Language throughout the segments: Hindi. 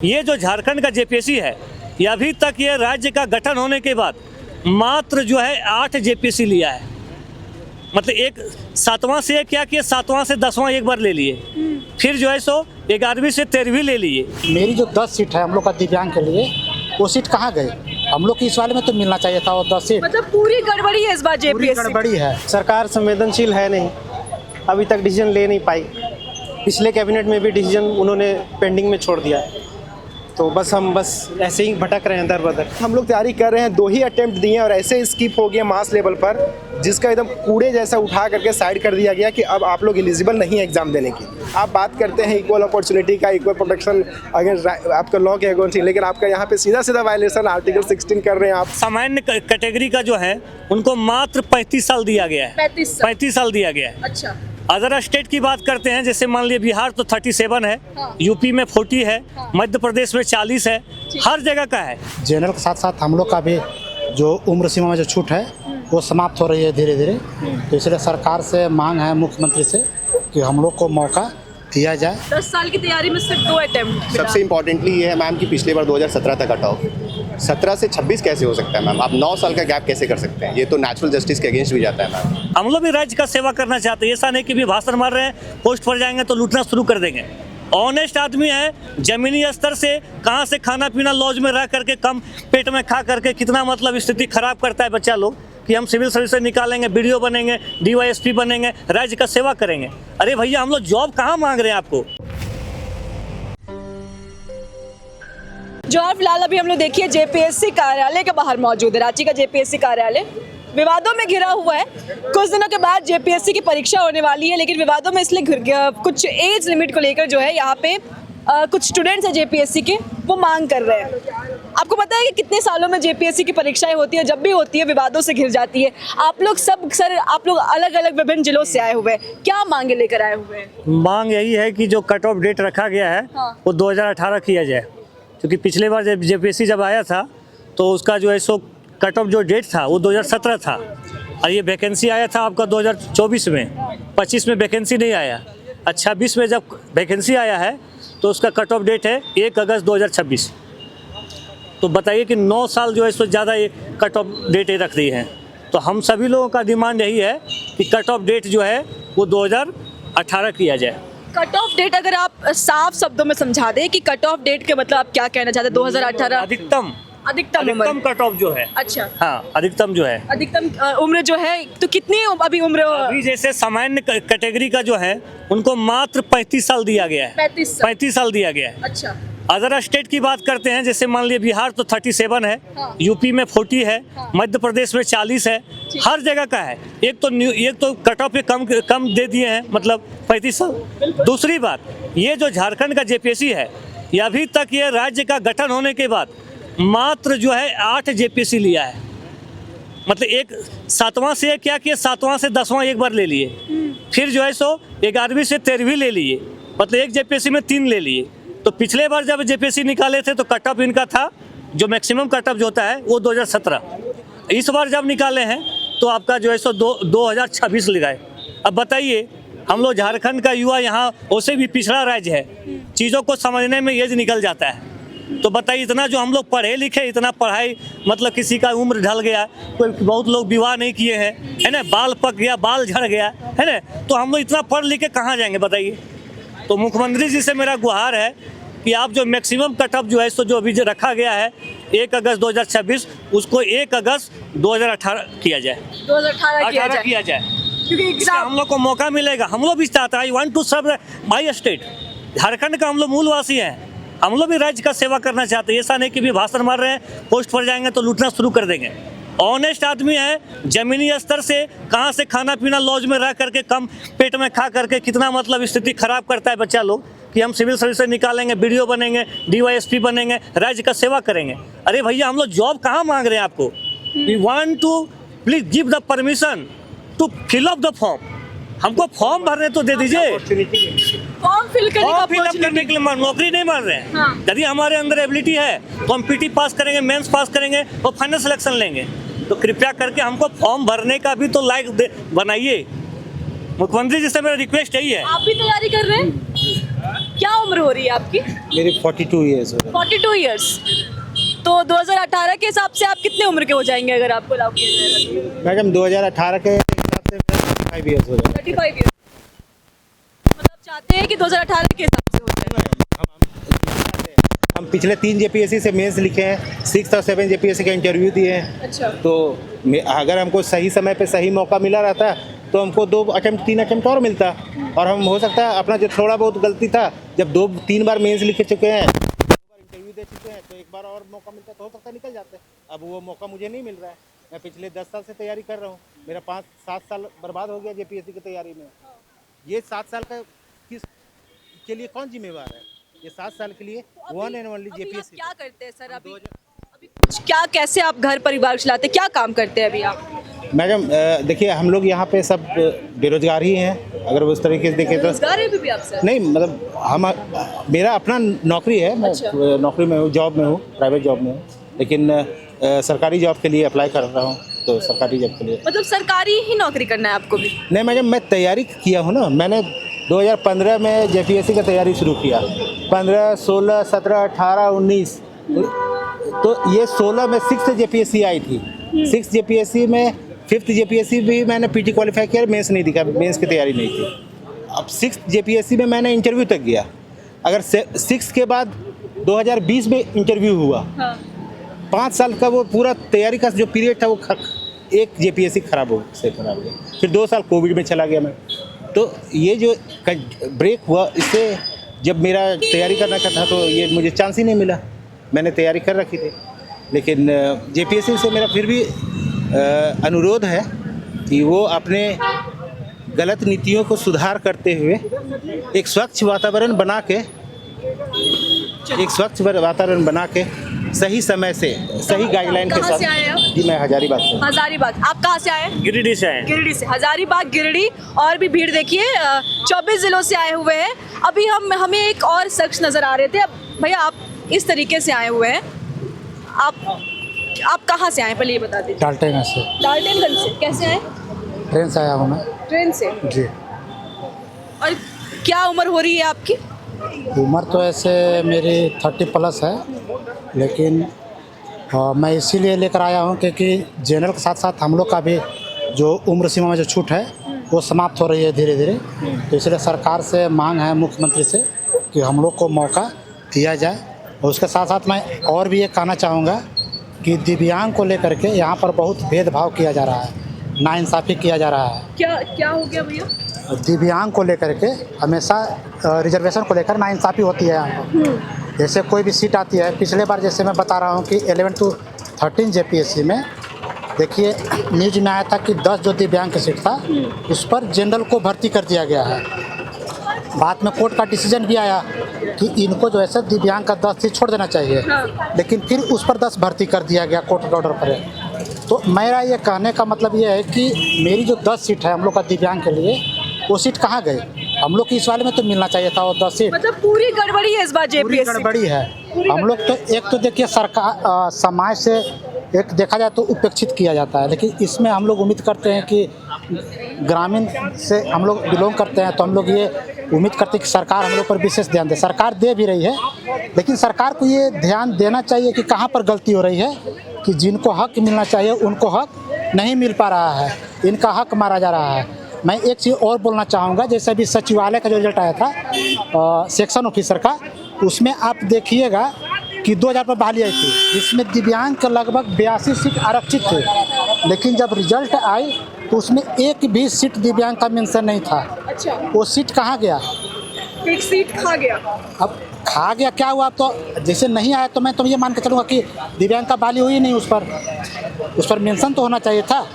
ये जो झारखंड का जेपीएससी है, ये अभी तक ये राज्य का गठन होने के बाद मात्र जो है 8 जेपीएससी लिया है। मतलब एक 7वां से क्या किया, 7वां से 10वां एक बार ले लिए, फिर जो है सो 11वीं से 13वीं ले लिए। मेरी जो 10 सीट है हम लोग का दिव्यांग के लिए, वो सीट कहाँ गई? हम लोग की इस वाले में तो मिलना चाहिए था वो 10 सीट। मतलब पूरी गड़बड़ी है इस बार पूरी जेपीएससी। गड़बड़ी है। सरकार संवेदनशील है नहीं, अभी तक डिसीजन ले नहीं पाई। पिछले कैबिनेट में भी डिसीजन उन्होंने पेंडिंग में छोड़ दिया है, तो हम ऐसे ही भटक रहे हैं दर बदर। हम लोग तैयारी कर रहे हैं, 2 ही अटेम्प्ट दिए और ऐसे स्किप हो गया मास लेवल पर, जिसका एकदम कूड़े जैसा उठा करके साइड कर दिया गया कि अब आप लोग एलिजिबल नहीं है एग्जाम देने की। आप बात करते हैं इक्वल अपॉर्चुनिटी का, इक्वल प्रोटेक्शन अगेंस्ट आपका लॉ के अगेंस्ट, लेकिन आपका यहाँ पे सीधा सीधा वायलेशन आर्टिकल 16 कर रहे हैं आप। सामान्य कैटेगरी का जो है उनको मात्र 35 साल दिया गया है। 35 साल दिया गया है। अच्छा, अदर स्टेट की बात करते हैं, जैसे मान लिया बिहार तो 37 है, यूपी में 40 है, मध्य प्रदेश में 40 है, हर जगह का है। जनरल के साथ साथ हम लोग का भी जो उम्र सीमा में जो छूट है वो समाप्त हो रही है धीरे धीरे। तो इसलिए सरकार से मांग है मुख्यमंत्री से कि हम लोग को मौका दिया जाए। 10 साल की तैयारी में सिर्फ 2 अटेम्प्ट। सबसे इम्पोर्टेंटली ये है मैम कि पिछले बार 2017 तक कट ऑफ, 17 से 26 कैसे हो सकता है मैम? आप 9 साल का गैप कैसे कर सकते हैं? ये तो नेचुरल जस्टिस के अगेंस्ट भी जाता है मैम। हम लोग भी राज्य का सेवा करना चाहते हैं, ऐसा नहीं कि भी भाषण मार रहे हैं, पोस्ट पर जाएंगे तो लूटना शुरू कर देंगे। ऑनेस्ट आदमी है, जमीनी स्तर से कहाँ से खाना पीना लॉज में रह करके कम पेट में खा करके कितना मतलब स्थिति खराब करता है बच्चा लोग कि हम सिविल सर्विस से निकालेंगे, बीडीओ बनेंगे, डीवाईएसपी बनेंगे, राज्य का सेवा करेंगे। अरे भैया, हम लोग जॉब कहाँ मांग रहे हैं आपको? जो और फिलहाल अभी हम लोग देखिए जेपीएससी कार्यालय के बाहर मौजूद है। रांची का जेपीएससी कार्यालय विवादों में घिरा हुआ है। कुछ दिनों के बाद जेपीएससी की परीक्षा होने वाली है, लेकिन विवादों में इसलिए कुछ एज लिमिट को लेकर जो है यहाँ पे कुछ स्टूडेंट्स हैं जेपीएससी के, वो मांग कर रहे हैं। आपको पता है कि कितने सालों में जेपीएससी की परीक्षाएं होती है, जब भी होती है विवादों से घिर जाती है। आप लोग आप लोग अलग अलग विभिन्न जिलों से आए हुए हैं, क्या मांगे लेकर आए हुए हैं? मांग यही है कि जो कट ऑफ डेट रखा गया है वो 2018 किया जाए, क्योंकि पिछले बार जब जेपीएससी जब आया था तो उसका जो है सो कट ऑफ जो डेट था वो 2017 था, और ये वैकेंसी आया था आपका 2024 में, 25 में वैकेंसी नहीं आया। 26 में जब वैकेंसी आया है तो उसका कट ऑफ डेट है 1 अगस्त 2026। तो बताइए कि 9 साल जो है सो ज़्यादा ये कट ऑफ डेट रख दी है। तो हम सभी लोगों का डिमांड यही है कि कट ऑफ डेट जो है वो 2018 किया जाए। कट ऑफ डेट अगर आप साफ शब्दों में समझा दें कि कट ऑफ डेट के मतलब आप क्या कहना चाहते हैं? 2018 अधिकतम कट ऑफ जो है। अच्छा, हाँ, अधिकतम जो है, अधिकतम उम्र जो है, तो कितनी अभी उम्र? अभी जैसे सामान्य कैटेगरी का जो है उनको मात्र 35 साल दिया गया है। 35 साल दिया गया है। अच्छा, अदर स्टेट की बात करते हैं, जैसे मान लिया बिहार तो 37 है, यूपी में 40 है, मध्य प्रदेश में 40 है, हर जगह का है। एक तो कट ऑफ पे कम दे दिए हैं, मतलब 35 साल। दूसरी बात, ये जो झारखंड का जेपीएससी है, ये अभी तक ये राज्य का गठन होने के बाद मात्र जो है 8 जेपीएससी लिया है। मतलब एक 7वां से क्या किया, 7वां से 10वां एक बार ले लिए, फिर जो है सो 11वीं से 13वीं ले लिए, मतलब एक जेपीएससी में 3 ले लिए। तो पिछले बार जब जेपीएससी निकाले थे तो कट ऑफ इनका था, जो मैक्सिमम कट ऑफ जो होता है वो 2017। इस बार जब निकाले हैं तो आपका जो है सो 2026 लगाए। अब बताइए, हम लोग झारखंड का युवा यहाँ उससे भी पिछड़ा राज्य है, चीज़ों को समझने में एज निकल जाता है। तो बताइए, इतना जो हम लोग पढ़े लिखे, इतना पढ़ाई, मतलब किसी का उम्र ढल गया, कोई बहुत लोग विवाह नहीं किए हैं, है ना, बाल पक गया, बाल झड़ गया, है ना, तो हम लोग इतना पढ़ लिख के कहाँ जाएंगे बताइए? तो मुख्यमंत्री जी से मेरा गुहार है कि आप जो मैक्सिमम कट ऑफ जो है सो जो अभी जो रखा गया है 1 अगस्त 2026, उसको 1 अगस्त 2018 किया जाए। 2018 किया जाए, क्योंकि एग्जाम हम लोग को मौका मिलेगा। हम लोग भी चाहते हैं, I want to serve my state. Jharkhand का हम लोग मूलवासी हैं, हम लोग भी राज्य का सेवा करना चाहते हैं, ऐसा नहीं कि भी भाषण मार रहे हैं, पोस्ट पर जाएंगे तो लूटना शुरू कर देंगे। ऑनेस्ट आदमी है, जमीनी स्तर से कहाँ से खाना पीना लॉज में रह करके कम पेट में खा करके कितना मतलब स्थिति खराब करता है बच्चा लोग कि हम सिविल सर्विस से निकालेंगे, बीडीओ बनेंगे, डीवाईएसपी बनेंगे, राज्य का सेवा करेंगे। अरे भैया, हम लोग जॉब कहाँ मांग रहे हैं आपको? We want to please give the permission to fill up the form. हमको फॉर्म भरने तो दे दीजिए। फॉर्म फिल करने के लिए नौकरी नहीं मार रहे हैं। यदि हमारे अंदर एबिलिटी है तो हम पीटी पास करेंगे, मेंस पास करेंगे और फाइनल सिलेक्शन लेंगे। तो कृपया करके हमको फॉर्म भरने का भी तो लायक बनाइए। मुख्यमंत्री जी से मेरा रिक्वेस्ट यही है। आप भी तैयारी कर रहे हैं? क्या उम्र हो रही है आपकी? मेरी 42 ईयर्स हो 42 इयर्स। तो 2018 के हिसाब से आप कितने उम्र के हो जाएंगे अगर आपको अलाउ किया जाएगा तो? मैडम 2018 के हिसाब से 35 ईयर्स हो जाएगा। 35 इयर्स। मतलब आप चाहते हैं कि 2018 के हिसाब से हो जाए? हम पिछले 3 जेपीएससी से मेंस लिखे हैं, 6 और 7 जेपीएससी का इंटरव्यू दिए हैं। अच्छा। तो अगर हमको सही समय पे सही मौका मिला रहता तो हमको 2 अटेम्प्ट 3 अटेम्प्ट और मिलता, और हम हो सकता है अपना जो थोड़ा बहुत गलती था, जब 2-3 बार मेंस लिखे चुके हैं, 2 बार इंटरव्यू दे चुके हैं, तो एक बार और मौका मिलता तो हो सकता निकल जाते। अब वो मौका मुझे नहीं मिल रहा है। मैं पिछले 10 साल से तैयारी कर रहा हूँ, मेरा 5-7 साल बर्बाद हो गया जेपीएससी की तैयारी में। ये 7 साल का किस के लिए कौन जिम्मेवार है? ये 7 साल के लिए वन एंड ओनली जेपीएससी। क्या करते हैं सर अभी कुछ क्या, कैसे आप घर परिवार चलाते हैं, क्या काम करते हैं अभी आप? मैडम देखिए, हम लोग यहाँ पे सब बेरोजगार ही हैं, अगर उस तरीके से देखें तो। रोजगार है भी आप सर? नहीं, मतलब हम मेरा अपना नौकरी है, मैं अच्छा। नौकरी में हूँ, जॉब में हूँ, प्राइवेट जॉब में हूँ, लेकिन सरकारी जॉब के लिए अप्लाई कर रहा हूँ, तो सरकारी जॉब के लिए। मतलब सरकारी ही नौकरी करना है आपको भी? नहीं मैडम, मैं तैयारी किया हूँ ना, मैंने 2015 में जेपीएससी का तैयारी शुरू किया, 15, 16, 17, 18, 19, तो ये 16 में 6th जेपीएससी आई थी। 6th जेपीएससी में 5th जेपीएससी भी मैंने पीटी क्वालिफाई किया, मेंस नहीं दिखा, मेंस की तैयारी नहीं थी। अब 6th जेपीएससी में मैंने इंटरव्यू तक गया। अगर 6 के बाद 2020 में इंटरव्यू हुआ, हाँ। 5 साल का वो पूरा तैयारी का जो पीरियड था वो एक जेपीएससी खराब हो गया। फिर 2 साल कोविड में चला गया मैं। तो ये जो ब्रेक हुआ, इससे जब मेरा तैयारी करना का था तो ये मुझे चांस ही नहीं मिला। मैंने तैयारी कर रखी थी, लेकिन जेपीएससी से मेरा फिर भी अनुरोध है कि वो अपने गलत नीतियों को सुधार करते हुए एक स्वच्छ वातावरण बना के सही समय से सही गाइडलाइन के कहाँ साथ। से आए हैं आप? जी मैं हजारीबाग से। हजारीबाग। आप कहाँ से आए हैं? गिरिडीह से आए हैं। गिरिडीह से। हजारीबाग, गिरिडीह, और भी भीड़ देखिए, 24 जिलों से आए हुए हैं। अभी हमें एक और शख्स नजर आ रहे थे। अब भैया आप इस तरीके से आए हुए हैं, आप कहाँ से आए पहले ये बता दीजिए। डाल्टनगंज से। डाल्टनगंज से। कैसे आए? ट्रेन से आया हूँ मैं। ट्रेन से। जी। और क्या उम्र हो रही है आपकी? उम्र तो ऐसे मेरी 30+ है, लेकिन मैं इसीलिए लेकर आया हूँ क्योंकि जनरल के साथ साथ हम लोग का भी जो उम्र सीमा में जो छूट है वो समाप्त हो रही है धीरे धीरे। तो इसलिए सरकार से मांग है मुख्यमंत्री से कि हम लोग को मौका दिया जाए। और उसके साथ साथ मैं और भी ये कहना चाहूँगा कि दिव्यांग को लेकर के यहाँ पर बहुत भेदभाव किया जा रहा है, नाइंसाफ़ी किया जा रहा है। क्या हो गया भैया? दिव्यांग को लेकर के हमेशा रिजर्वेशन को लेकर नाइंसाफ़ी होती है यहाँ पर। जैसे कोई भी सीट आती है, पिछले बार जैसे मैं बता रहा हूँ कि 11 to 13 जेपीएससी में देखिए न्यूज में आया था कि 10 जो दिव्यांग की सीट था उस पर जनरल को भर्ती कर दिया गया है। बाद में कोर्ट का डिसीजन भी आया कि इनको जो है दिव्यांग का 10 सीट छोड़ देना चाहिए, लेकिन फिर उस पर 10 भर्ती कर दिया गया कोर्ट के ऑर्डर पर। तो मेरा ये कहने का मतलब ये है कि मेरी जो 10 सीट है हम लोग का दिव्यांग के लिए, वो सीट कहाँ गई? हम लोग की इस वाले में तो मिलना चाहिए था वो 10 सीट। मतलब पूरी गड़बड़ी है इस बार पूरी जेपीएससी। गड़बड़ी है। हम लोग तो एक तो देखिए सरकार समाज से एक देखा जाए तो उपेक्षित किया जाता है, लेकिन इसमें हम लोग उम्मीद करते हैं कि ग्रामीण से हम लोग बिलोंग करते हैं, तो हम लोग ये उम्मीद करते हैं कि सरकार हम लोग पर विशेष ध्यान दे। सरकार दे भी रही है, लेकिन सरकार को ये ध्यान देना चाहिए कि कहाँ पर गलती हो रही है, कि जिनको हक मिलना चाहिए उनको हक नहीं मिल पा रहा है, इनका हक मारा जा रहा है। मैं एक चीज़ और बोलना चाहूँगा, जैसे अभी सचिवालय का जो रिजल्ट आया था सेक्शन ऑफिसर का, उसमें आप देखिएगा कि 2000 पर बहाली आई थी, जिसमें दिव्यांग के लगभग 82 सीट आरक्षित थे, लेकिन जब रिजल्ट आई तो उसमें एक भी सीट दिव्यांग का मेंशन नहीं था। अच्छा। वो सीट कहाँ गया? एक सीट खा गया। अब खा गया क्या हुआ? अब तो जैसे नहीं आया तो मैं तो ये मान के चलूँगा कि दिव्यांग का बहाली हुई नहीं। उस पर मेंशन तो होना चाहिए था,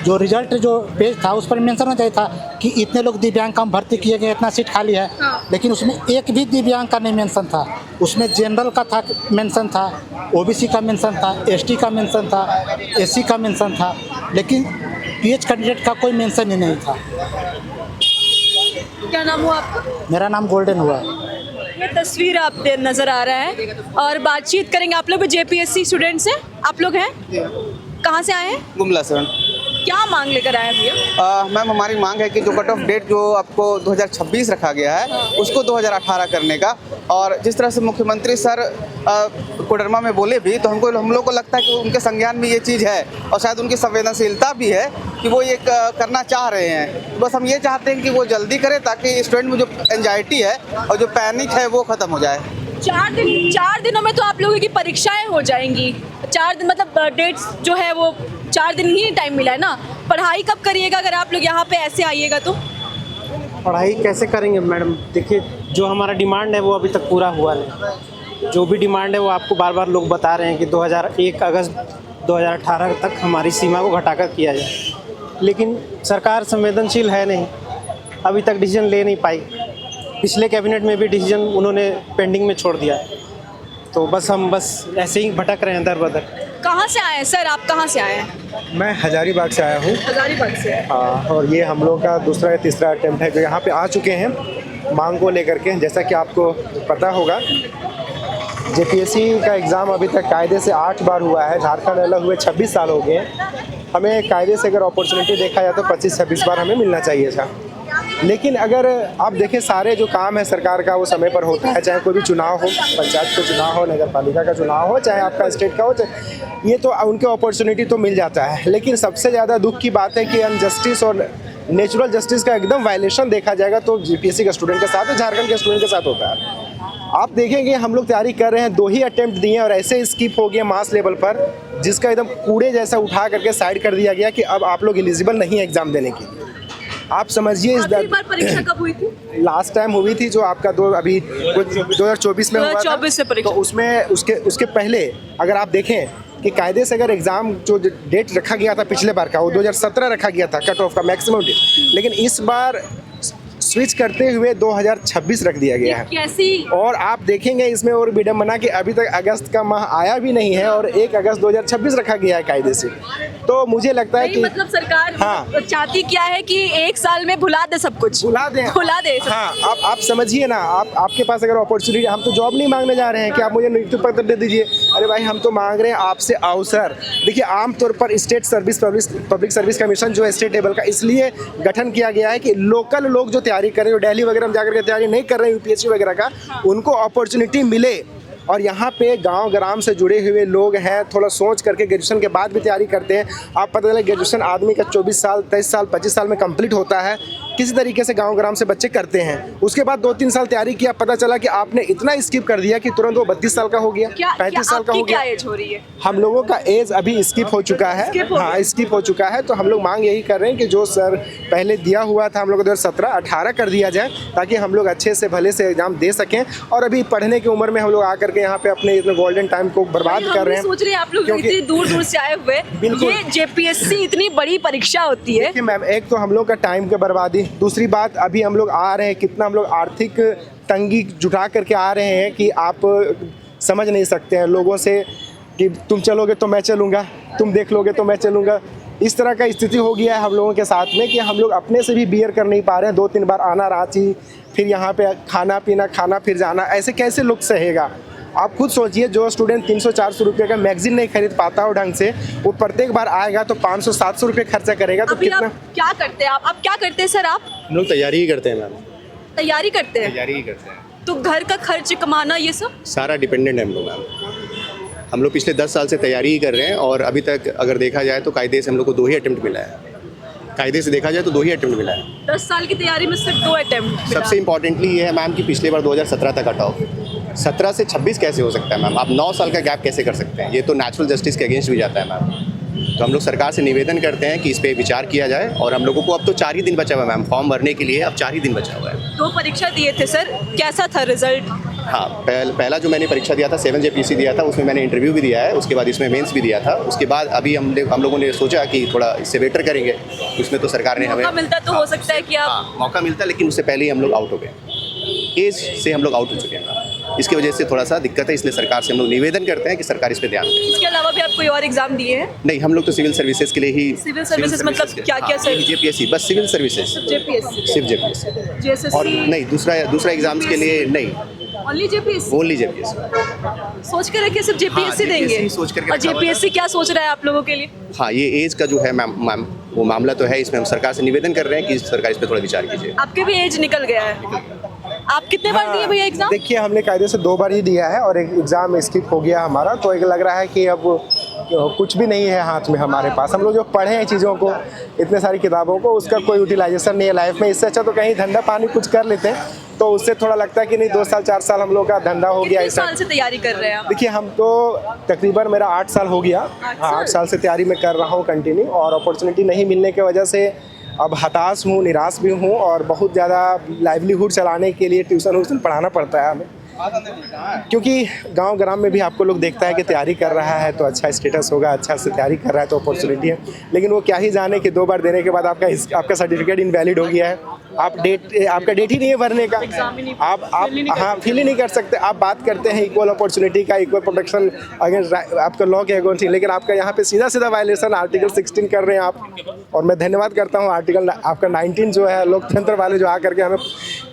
जो रिजल्ट जो पेज था उस पर मेंशन होना चाहिए था कि इतने लोग दिव्यांग का हम भर्ती किए गए, इतना सीट खाली है। लेकिन उसमें एक भी दिव्यांग का नहीं मेंशन था। उसमें जनरल का था मेंशन था, ओबीसी का मेंशन था, एसटी का मेंशन था, एससी का मेंशन था, लेकिन पीएच कैंडिडेट का कोई मेंशन ही नहीं था। क्या नाम हुआ आपका? मेरा नाम गोल्डन हुआ। ये तस्वीर आप नजर आ रहा है, और बातचीत करेंगे। आप लोग भी जेपीएससी स्टूडेंट्स हैं? आप लोग हैं? कहाँ से आए हैं? गुमला सर। क्या मांग लेकर आए हैं भैया? मैम हमारी मांग है कि जो कट ऑफ डेट जो आपको 2026 रखा गया है उसको 2018 करने का, और जिस तरह से मुख्यमंत्री सर कोडरमा में बोले भी तो हम लोग को लगता है कि उनके संज्ञान में ये चीज़ है और शायद उनकी संवेदनशीलता भी है कि वो ये करना चाह रहे हैं। तो बस हम ये चाहते हैं कि वो जल्दी करें ताकि स्टूडेंट में जो एंजाइटी है और जो पैनिक है वो ख़त्म हो जाए। 4 दिनों में तो आप लोगों की परीक्षाएं हो जाएंगी। 4 दिन मतलब डेट्स जो है वो 4 दिन ही टाइम मिला है ना। पढ़ाई कब करिएगा अगर आप लोग यहाँ पे ऐसे आइएगा तो? पढ़ाई कैसे करेंगे मैडम? देखिए, जो हमारा डिमांड है वो अभी तक पूरा हुआ नहीं। जो भी डिमांड है वो आपको बार बार लोग बता रहे हैं कि 1 अगस्त 2018 तक हमारी सीमा को घटाकर किया जाए, लेकिन सरकार संवेदनशील है नहीं, अभी तक डिसीजन ले नहीं पाई। पिछले कैबिनेट में भी डिसीजन उन्होंने पेंडिंग में छोड़ दिया है। तो हम ऐसे ही भटक रहे हैं दर बदर। कहाँ से आए हैं सर? आप कहाँ से आए हैं? मैं हजारीबाग से आया हूँ। हजारीबाग से। और ये हम लोग का दूसरा या तीसरा अटेम्प्ट है जो यहाँ पे आ चुके हैं मांग को लेकर के। जैसा कि आपको पता होगा, जेपीएससी का एग्ज़ाम अभी तक कायदे से 8 बार हुआ है। झारखंड अलग हुए 26 साल हो गए हैं। हमें कायदे से अगर अपॉर्चुनिटी देखा जाए तो 25-26 बार हमें मिलना चाहिए था। लेकिन अगर आप देखें, सारे जो काम है सरकार का वो समय पर होता है, चाहे कोई भी चुनाव हो, पंचायत का चुनाव हो, नगर पालिका का चुनाव हो, चाहे आपका स्टेट का हो, ये तो उनके अपॉर्चुनिटी तो मिल जाता है। लेकिन सबसे ज़्यादा दुख की बात है कि अनजस्टिस और नेचुरल जस्टिस का एकदम वायलेशन देखा जाएगा तो जेपीएससी के स्टूडेंट के साथ, झारखंड के स्टूडेंट के साथ होता है। आप देखेंगे हम लोग तैयारी कर रहे हैं, 2 ही अटेम्प्ट दिए और ऐसे स्किप हो गए मास लेवल पर, जिसका एकदम कूड़े जैसा उठा करके साइड कर दिया गया कि अब आप लोग एलिजिबल नहीं एग्ज़ाम देने की। आप समझिए इस आखिरी बार परीक्षा कब हुई थी? लास्ट टाइम हुई थी जो आपका 2024 में हुआ था। 2024 में परीक्षा। तो उसमें उसके पहले अगर आप देखें कि कायदे से अगर एग्ज़ाम जो डेट रखा गया था पिछले बार का, वो 2017 रखा गया था कट ऑफ का मैक्सिमम डेट, लेकिन इस बार स्विच करते हुए 2026 रख दिया गया है। कैसी? और आप देखेंगे इसमें और विडम्बना कि अभी तक अगस्त का माह आया भी नहीं है और 1 अगस्त 2026 रखा गया है कायदे से। तो मुझे लगता है कि मतलब सरकार हाँ, चाहती क्या है कि 1 साल में भुला दे सब कुछ, भुला दे सब। हाँ, आप समझिए ना, आपके पास अगर अपॉर्चुनिटी, हम तो जॉब नहीं मांगने जा रहे हैं कि आप मुझे नियुक्ति पत्र दे दीजिए। अरे भाई, हम तो मांग रहे हैं आपसे अवसर। देखिए, आमतौर पर state service public service commission जो है स्टेट लेवल का, इसलिए गठन किया गया है कि लोकल लोग जो तैयारी करें, जो दिल्ली वगैरह में जाकर के तैयारी नहीं कर रहे हैं यूपीएससी वगैरह का, उनको अपॉर्चुनिटी मिले। और यहाँ पे गांव ग्राम से जुड़े हुए लोग हैं, थोड़ा सोच करके ग्रेजुएशन के बाद भी तैयारी करते हैं। आप पता चले ग्रेजुएशन आदमी का 24 साल, 23 साल, 25 साल में कंप्लीट होता है। किसी तरीके से गांव ग्राम से बच्चे करते हैं। उसके बाद 2-3 साल तैयारी किया, पता चला कि आपने इतना स्किप कर दिया कि तुरंत वो 32 साल का हो गया, 35 साल का हो गया। क्या एज हो रही है? हम लोगों का एज अभी स्किप हो चुका है। हाँ, स्किप हो चुका है। तो हम लोग मांग यही कर रहे हैं कि जो सर पहले दिया हुआ था हम लोग 2017-18 कर दिया जाए, ताकि हम लोग अच्छे से भले से एग्जाम दे सकें। और अभी पढ़ने की उम्र में हम लोग आकर के यहाँ पे अपने इतने गोल्डन टाइम को बर्बाद कर रहे हैं। सोच रहे हैं आप लोग इतनी दूर से आए हुए, ये जेपीएससी इतनी बड़ी परीक्षा होती है। देखिए मैम, एक तो हम लोग का टाइम की बर्बादी, दूसरी बात अभी हम लोग आ रहे हैं, कितना हम लोग आर्थिक तंगी जुटा करके आ रहे हैं कि आप समझ नहीं सकते हैं लोगों से कि तुम चलोगे तो मैं चलूँगा, तुम देख लोगे तो मैं चलूँगा। इस तरह का स्थिति हो गया है हम लोगों के साथ में कि हम लोग अपने से भी बियर कर नहीं पा रहे हैं। 2-3 बार आना रांची, फिर यहाँ पे खाना पीना, खाना फिर जाना, ऐसे कैसे लोग सहेगा? आप खुद सोचिए, जो स्टूडेंट 300-400 रुपये का मैगजीन नहीं खरीद पाता हो ढंग से, वो प्रत्येक बार आएगा तो 500-700 रुपये खर्चा करेगा। तो कितना? आप क्या करते हैं? आप क्या करते हैं सर? आप लोग तैयारी ही करते हैं मैम। तैयारी करते हैं? तैयारी ही करते हैं। तो घर का खर्च कमाना ये सब सारा डिपेंडेंट है हम लोग मैम। हम लोग पिछले 10 साल से तैयारी ही कर रहे हैं और अभी तक अगर देखा जाए तो कायदे से हम लोग को 2 ही अटेम्प्ट मिला है। कायदे से देखा जाए तो 2 ही अटेम्प्ट मिला है। 10 साल की तैयारी में सिर्फ 2 अटेम्प्ट। सबसे इम्पॉर्टेंटली ये है मैम कि पिछले बार 2017 तक कट ऑफ, 17 से 26 कैसे हो सकता है मैम? आप 9 साल का गैप कैसे कर सकते हैं? ये तो नेचुरल जस्टिस के अगेंस्ट भी जाता है मैम। तो हम लोग सरकार से निवेदन करते हैं कि इस पे विचार किया जाए। और हम लोगों को अब तो 4 ही दिन बचा हुआ है मैम फॉर्म भरने के लिए, अब 4 ही दिन बचा हुआ है। 2 परीक्षा दिए थे सर, कैसा था रिजल्ट? हाँ, पहला जो मैंने परीक्षा दिया था 7 JPSC दिया था, उसमें मैंने इंटरव्यू भी दिया है। उसके बाद इसमें मेंस भी दिया था। उसके बाद अभी हम लोगों ने सोचा कि थोड़ा इससे बेटर करेंगे। उसमें तो सरकार ने हमें मौका मिलता तो हो सकता है कि आप मौका मिलता, लेकिन उससे पहले ही हम लोग आउट हो गए, एज से हम लोग आउट हो चुके हैं। इसकी वजह से थोड़ा सा दिक्कत है, इसलिए सरकार से हम लोग निवेदन करते हैं कि सरकार इस पे ध्यान दें। इसके अलावा भी आप कोई और एग्जाम दिए हैं? नहीं, हम लोग तो सिविल सर्विसेज के लिए ही। सिविल सर्विसेज मतलब क्या-क्या सर? JPSC, बस सिविल सर्विसेज, जेपीएससी, सिर्फ JPSC। जेएसएससी और नहीं, दूसरा एग्जाम्स के लिए नहीं, ओनली जेपीएससी। Only JPSC। सोच के रखिए सिर्फ जेपीएससी हाँ, देंगे। JPSC सोच करके और रखा हुआ है। जेपीएससी क्या सोच रहा है आप लोगों के लिए? हाँ, ये एज का जो है मैम वो मामला तो है, इसमें हम सरकार से निवेदन कर रहे हैं कि सरकार इस पर थोड़ा विचार कीजिए। आपके भी एज निकल गया है, आप कितने बार दिए भैया एग्जाम? देखिए, हमने कायदे से 2 बार ही दिया है और एक एग्ज़ाम स्किप हो गया हमारा, तो एक लग रहा है कि अब कुछ भी नहीं है हाथ में हमारे पास। हम लोग जो पढ़े हैं चीज़ों को, इतने सारी किताबों को, उसका कोई यूटिलाइजेशन नहीं है लाइफ में। इससे अच्छा तो कहीं धंधा पानी कुछ कर लेते हैं, तो उससे थोड़ा लगता है कि नहीं 2 साल 4 साल हम लोग का धंधा हो गया। कितने साल से तैयारी कर रहे हैं आप? देखिए, हम तो तकरीबन मेरा 8 साल हो गया। 8 साल से तैयारी में कर रहा हूँ कंटिन्यू, और अपॉर्चुनिटी नहीं मिलने की वजह से अब हताश हूँ, निराश भी हूँ, और बहुत ज़्यादा लाइवलीहुड चलाने के लिए ट्यूशन पढ़ाना पड़ता है हमें, क्योंकि गांव ग्राम में भी आपको लोग देखता है कि तैयारी कर रहा है तो अच्छा स्टेटस होगा, अच्छा से तैयारी कर रहा है तो अपॉर्चुनिटी है, लेकिन वो क्या ही जाने कि 2 बार देने के बाद आपका सर्टिफिकेट इनवैलिड हो गया है, आपका डेट ही नहीं है भरने का, आप हाँ फील ही नहीं कर सकते। आप बात करते हैं इक्वल अपॉर्चुनिटी का, इक्वल प्रोटेक्शन अगेंस्ट आपका लॉ के अगेंस्ट, लेकिन आपका यहाँ पे सीधा वायलेशन आर्टिकल 16 कर रहे हैं आप। और मैं धन्यवाद करता हूँ आर्टिकल आपका 19 जो है लोकतंत्र वाले जो आकर के हमें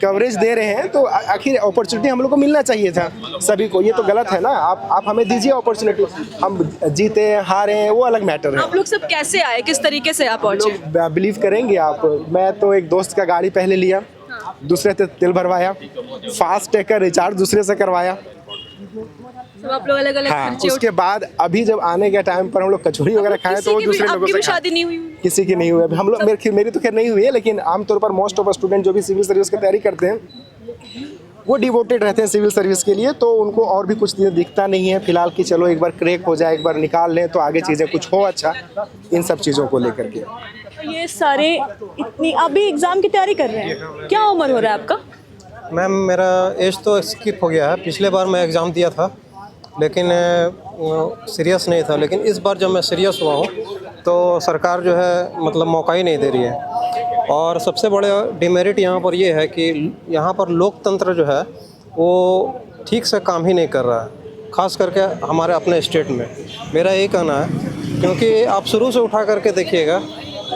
कवरेज दे रहे हैं, तो आखिर अपॉर्चुनिटी हम लोग को मिलना चाहिए था सभी को। ये तो गलत है ना, आप हमें दीजिए अपॉर्चुनिटी, हम जीते हारे वो अलग मैटर है। आप लोग सब कैसे आए, किस तरीके से आप पहुंचे? बिलीव करेंगे आप, मैं तो एक दोस्त का गाड़ी पहले लिया, दूसरे से तेल भरवाया, फास्ट टैग का रिचार्ज दूसरे से करवाया, सब आप लोग अलग अलग हाँ, खर्चे उसके बाद अभी जब आने के टाइम पर हम लोग कचौड़ी वगैरह खाए तो वो दूसरे लोगों से शादी नहीं हुई? किसी की नहीं हुई अभी। हम लोग मेरी तो खैर नहीं हुई है, लेकिन आमतौर पर मोस्ट ऑफ स्टूडेंट जो भी सिविल सर्विस की तैयारी करते हैं वो डिवोटेड रहते हैं सिविल सर्विस के लिए, तो उनको और भी कुछ दिखता नहीं है फिलहाल कि चलो एक बार क्रैक हो जाए, एक बार निकाल लें तो आगे चीज़ें कुछ हो अच्छा, इन सब चीज़ों को लेकर के। ये सारे इतनी अभी एग्जाम की तैयारी कर रहे हैं, क्या उम्र हो रहा है आपका? मैम मेरा एज तो स्किप हो गया है, पिछले बार मैं एग्ज़ाम दिया था लेकिन सीरियस नहीं था, लेकिन इस बार जब मैं सीरियस हुआ हूँ तो सरकार जो है मतलब मौका ही नहीं दे रही है। और सबसे बड़ा डिमेरिट यहाँ पर ये है कि यहाँ पर लोकतंत्र जो है वो ठीक से काम ही नहीं कर रहा है, ख़ास करके हमारे अपने स्टेट में। मेरा यही कहना है, क्योंकि आप शुरू से उठा करके देखिएगा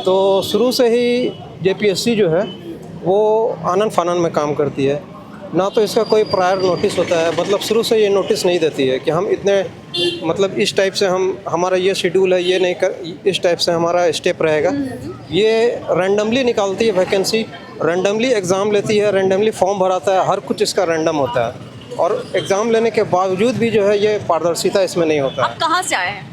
तो शुरू से ही जेपीएससी जो है वो आनन फानन में काम करती है, ना तो इसका कोई प्रायर नोटिस होता है, मतलब शुरू से ये नोटिस नहीं देती है कि हम इतने मतलब इस टाइप से हमारा ये शेड्यूल है, ये नहीं कर, इस टाइप से हमारा स्टेप रहेगा। ये रैंडमली निकालती है वैकेंसी, रैंडमली एग्ज़ाम लेती है, रैंडमली फॉर्म भराता है, हर कुछ इसका रैंडम होता है, और एग्ज़ाम लेने के बावजूद भी जो है ये पारदर्शिता इसमें नहीं होता है। आप कहाँ से आए हैं?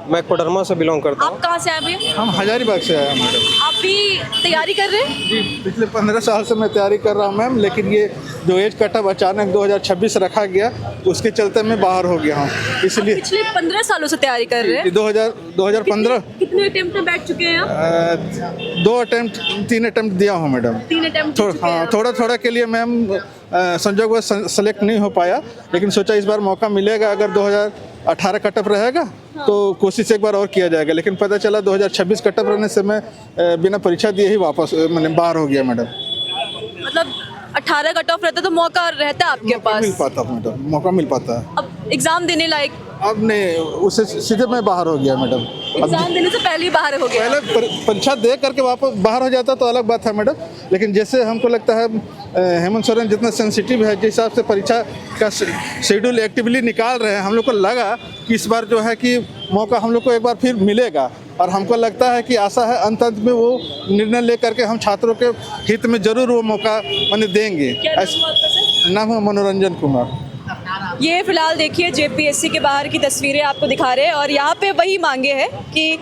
मैं कोडरमा से बिलोंग करता हूँ। आप कहाँ से आए भैया? हम हजारीबाग से आए हैं मैडम। आप भी तैयारी कर रहे हैं? जी, पिछले 15 साल से मैं तैयारी कर रहा हूँ मैम, लेकिन ये जो एज कट ऑफ अचानक 2026 रखा गया उसके चलते मैं बाहर हो गया हूँ, इसलिए। पिछले 15 सालों से तैयारी कर रहे हैं? 2015 कितने अटेम्प्ट में बैठ चुके हैं आप? 3 अटेम्प्ट दिया हूँ मैडम। 3 अटेम्प्ट हाँ, थोड़ा के लिए मैम संजोग वश सेलेक्ट नहीं हो पाया, लेकिन सोचा इस बार मौका मिलेगा, अगर 2018 कटअप रहेगा तो कोशिश एक बार और किया जाएगा, लेकिन पता चला 2026 कटअप रहने से मैं बिना परीक्षा दिए ही वापस मैंने बाहर हो गया मैडम। मतलब 18 कट ऑफ रहता तो मौका रहता आपके पास? मिल पाता मैडम, मौका मिल पाता है। अब एग्जाम देने लायक? अब नहीं, उससे सीधे मैं बाहर हो गया मैडम। एग्जाम देने से पहले ही बाहर हो गया? पहले परीक्षा दे करके वापस बाहर हो जाता तो अलग बात है मैडम, लेकिन जैसे हमको लगता है हेमंत सोरेन जितना सेंसिटिव है, जिस हिसाब से परीक्षा का शेड्यूल एक्टिवली निकाल रहे हैं, हम लोग को लगा कि इस बार जो है कि मौका हम लोग को एक बार फिर मिलेगा, और हमको लगता है कि आशा है अंत में वो निर्णय ले करके हम छात्रों के हित में जरूर वो मौका उन्हें देंगे। नाम है मनोरंजन कुमार। ये फिलहाल देखिए जेपीएससी के बाहर की तस्वीरें आपको दिखा रहे हैं, और यहाँ पे वही मांगे हैं कि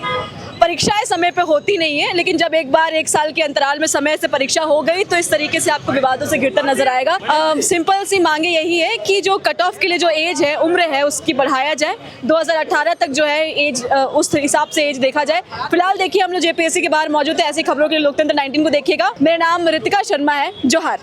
परीक्षाएं समय पे होती नहीं है, लेकिन जब एक बार 1 साल के अंतराल में समय से परीक्षा हो गई तो इस तरीके से आपको विवादों से घिरता नजर आएगा। सिंपल सी मांगे यही है कि जो कट ऑफ के लिए जो एज है, उम्र है, उसकी बढ़ाया जाए, 2018 तक जो है एज उस हिसाब से एज देखा जाए। फिलहाल देखिए हम लोग जेपीएससी के बाहर मौजूद है, ऐसी खबरों के लिए लोकतंत्र 19 को देखिएगा। मेरा नाम रितिका शर्मा है। जोहार।